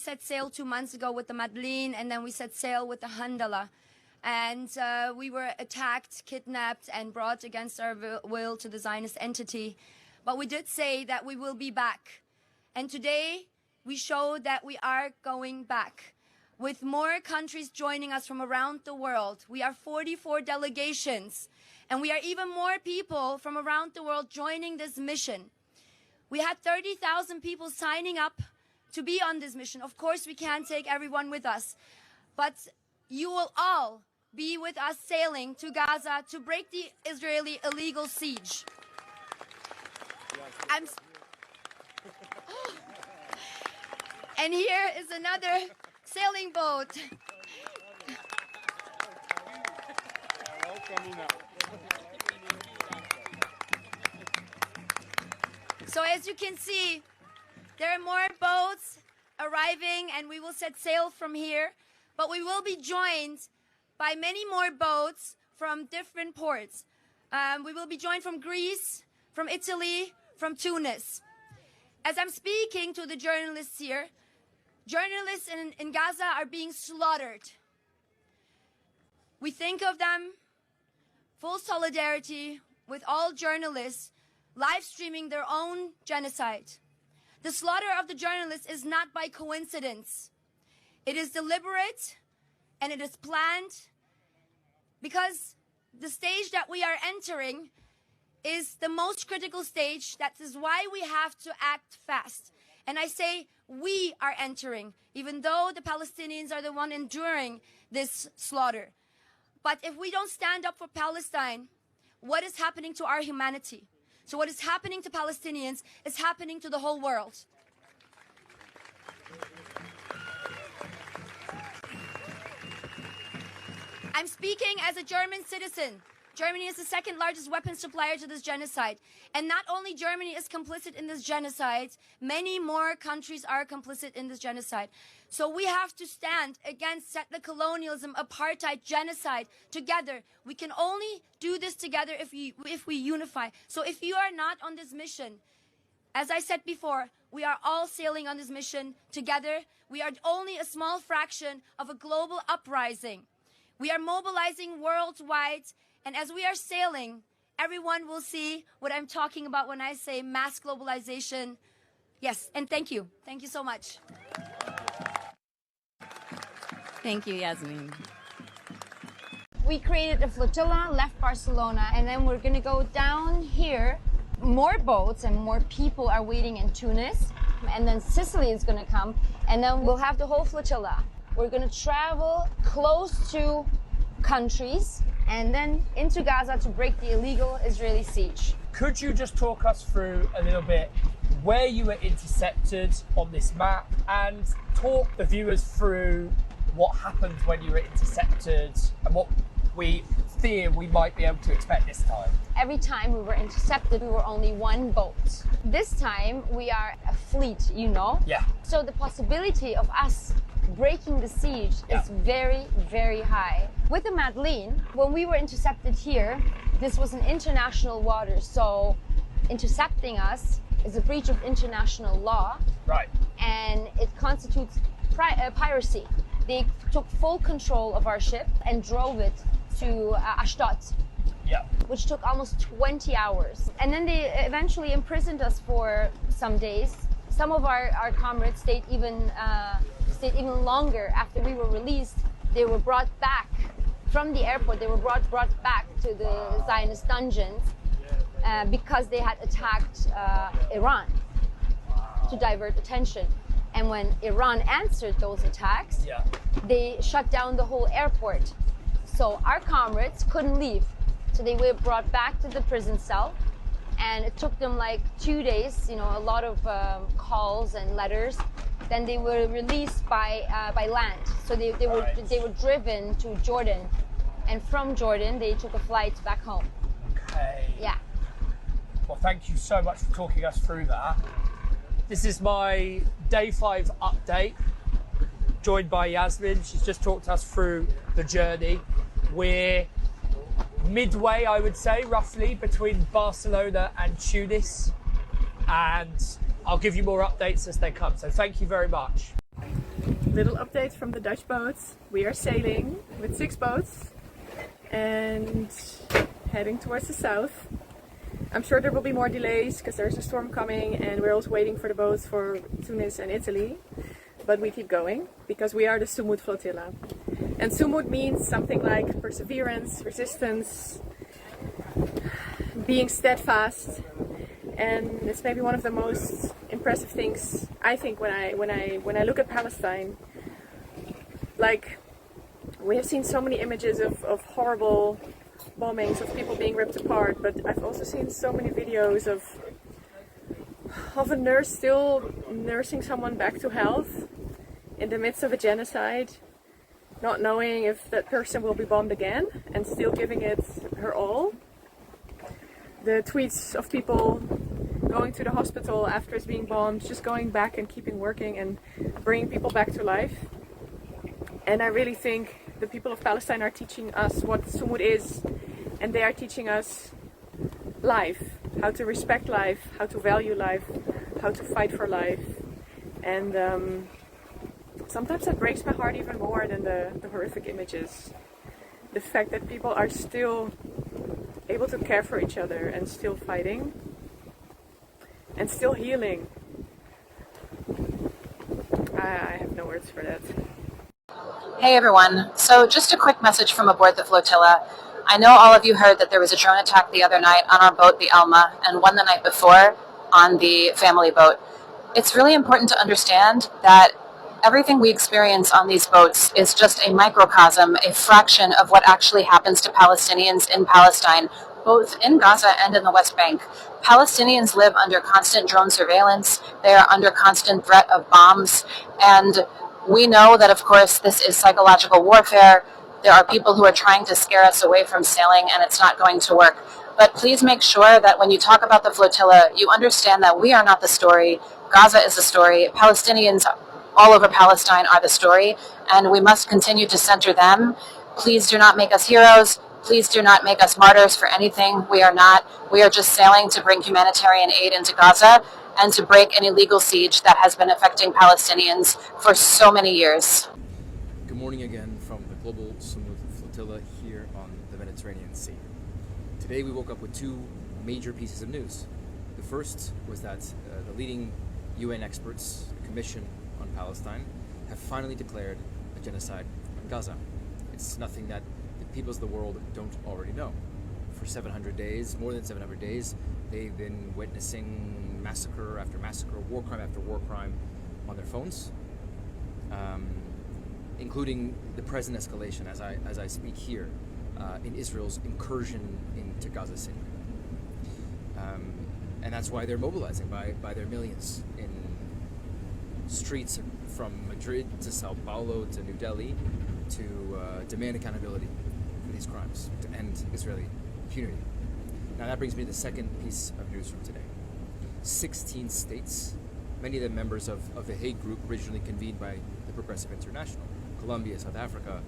Set sail 2 months ago with the Madeleine, and then we set sail with the Handala. And we were attacked, kidnapped, and brought against our will to the Zionist entity. But we did say that we will be back. And today, we show that we are going back. With more countries joining us from around the world. We are 44 delegations. And we are even more people from around the world joining this mission. We had 30,000 people signing up to be on this mission. Of course, we can't take everyone with us, but you will all be with us sailing to Gaza to break the Israeli illegal siege. And here is another sailing boat. So as you can see, there are more boats arriving, and we will set sail from here. But we will be joined by many more boats from different ports. We will be joined from Greece, from Italy, from Tunis. As I'm speaking to the journalists here, journalists in Gaza are being slaughtered. We think of them, full solidarity with all journalists live streaming their own genocide. The slaughter of the journalists is not by coincidence. It is deliberate and it is planned because the stage that we are entering is the most critical stage. That is why we have to act fast. And I say we are entering, even though the Palestinians are the one enduring this slaughter. But if we don't stand up for Palestine, what is happening to our humanity? So what is happening to Palestinians is happening to the whole world. I'm speaking as a German citizen. Germany is the second largest weapons supplier to this genocide. And not only Germany is complicit in this genocide, many more countries are complicit in this genocide. So we have to stand against settler colonialism, apartheid, genocide together. We can only do this together if we unify. So if you are not on this mission, as I said before, we are all sailing on this mission together. We are only a small fraction of a global uprising. We are mobilizing worldwide. And as we are sailing, everyone will see what I'm talking about when I say mass globalization. Yes, and thank you. Thank you so much. Thank you, Yasemin. We created a flotilla, left Barcelona, and then we're going to go down here. More boats and more people are waiting in Tunis, and then Sicily is going to come, and then we'll have the whole flotilla. We're going to travel close to countries and then into Gaza to break the illegal Israeli siege. Could you just talk us through a little bit where you were intercepted on this map and talk the viewers through what happened when you were intercepted and what we fear we might be able to expect this time? Every time we were intercepted, we were only one boat. This time we are a fleet, you know? Yeah. So the possibility of us breaking the siege is very, very high. With the Madeleine, when we were intercepted here, this was an international water, so intercepting us is a breach of international law. Right. And it constitutes piracy. They took full control of our ship and drove it to Ashdod, which took almost 20 hours. And then they eventually imprisoned us for some days. Some of our comrades stayed even longer. After we were released, they were brought back from the airport. They were brought back to the Zionist dungeons because they had attacked Iran to divert attention. And when Iran answered those attacks, they shut down the whole airport. So our comrades couldn't leave. So they were brought back to the prison cell. And it took them like 2 days, you know, a lot of calls and letters. Then they were released by land. So they were driven to Jordan. And from Jordan, they took a flight back home. Okay. Yeah. Well, thank you so much for talking us through that. This is my day 5 update, joined by Yasemin. She's just talked us through the journey. We're midway, I would say, roughly, between Barcelona and Tunis. And I'll give you more updates as they come. So thank you very much. little update from the Dutch boats. We are sailing with 6 boats and heading towards the south. I'm sure there will be more delays because there's a storm coming and we're also waiting for the boats for Tunis and Italy. But we keep going because we are the Sumud Flotilla. And Sumud means something like perseverance, resistance, being steadfast. And it's maybe one of the most impressive things I think when I look at Palestine. Like, we have seen so many images of horrible bombings, of people being ripped apart, but I've also seen so many videos of a nurse still nursing someone back to health in the midst of a genocide, not knowing if that person will be bombed again, and still giving it her all. The tweets of people going to the hospital after it's being bombed, just going back and keeping working and bringing people back to life. And I really think the people of Palestine are teaching us what Sumud is, and they are teaching us life, how to respect life, how to value life, how to fight for life. And sometimes that breaks my heart even more than the horrific images. The fact that people are still able to care for each other and still fighting and still healing. I have no words for that. Hey everyone, so just a quick message from aboard the flotilla. I know all of you heard that there was a drone attack the other night on our boat, the Alma, and one the night before on the family boat. It's really important to understand that everything we experience on these boats is just a microcosm, a fraction of what actually happens to Palestinians in Palestine, both in Gaza and in the West Bank. Palestinians live under constant drone surveillance. They are under constant threat of bombs. And we know that, of course, this is psychological warfare. There are people who are trying to scare us away from sailing, and it's not going to work. But please make sure that when you talk about the flotilla, you understand that we are not the story. Gaza is the story. Palestinians all over Palestine are the story, and we must continue to center them. Please do not make us heroes. Please do not make us martyrs for anything. We are not. We are just sailing to bring humanitarian aid into Gaza and to break an illegal siege that has been affecting Palestinians for so many years. Good morning again from the global Sumud Flotilla here on the Mediterranean Sea. Today we woke up with 2 major pieces of news. The first was that the leading UN experts, the Commission on Palestine, have finally declared a genocide on Gaza. It's nothing that the peoples of the world don't already know. For 700 days, more than 700 days, they've been witnessing massacre after massacre, war crime after war crime on their phones, including the present escalation as I speak here in Israel's incursion into Gaza City. And that's why they're mobilizing by their millions in streets from Madrid to Sao Paulo to New Delhi to demand accountability for these crimes, to end Israeli impunity. Now that brings me to the second piece of news from today. 16 states, many of them members of the Hague Group originally convened by the Progressive International, Colombia, South Africa,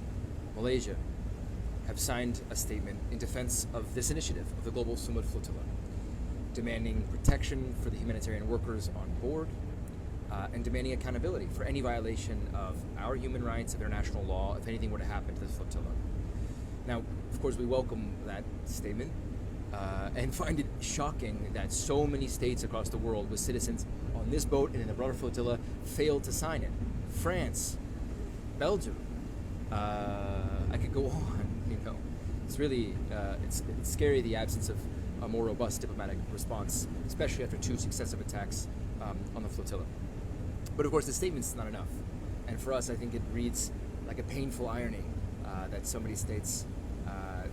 Malaysia, have signed a statement in defense of this initiative of the global Sumud Flotilla, demanding protection for the humanitarian workers on board, and demanding accountability for any violation of our human rights, of international law, if anything were to happen to this flotilla. Now, of course, we welcome that statement and find it shocking that so many states across the world with citizens on this boat and in the broader flotilla failed to sign it. France, Belgium, I could go on, you know. It's really, it's scary, the absence of a more robust diplomatic response, especially after 2 successive attacks on the flotilla. But of course, the statement's not enough. And for us, I think it reads like a painful irony that so many states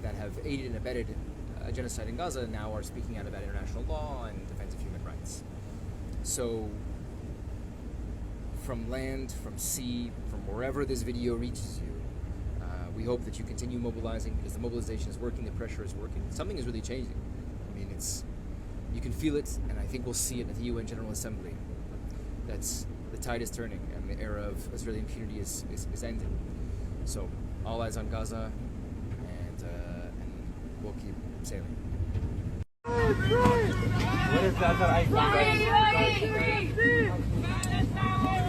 that have aided and abetted a genocide in Gaza now are speaking out about international law and defense of human rights. So from land, from sea, from wherever this video reaches you, we hope that you continue mobilizing, because the mobilization is working, the pressure is working. Something is really changing. I mean, you can feel it, and I think we'll see it at the UN General Assembly. That's the tide is turning, and the era of Israeli impunity is ending. So all eyes on Gaza, and we'll keep sailing.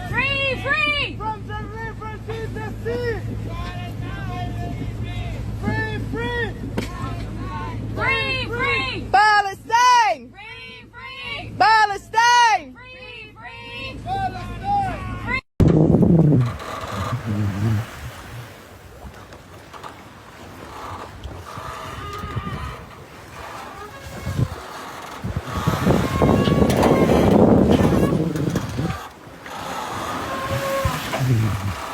Free! Free! Dari.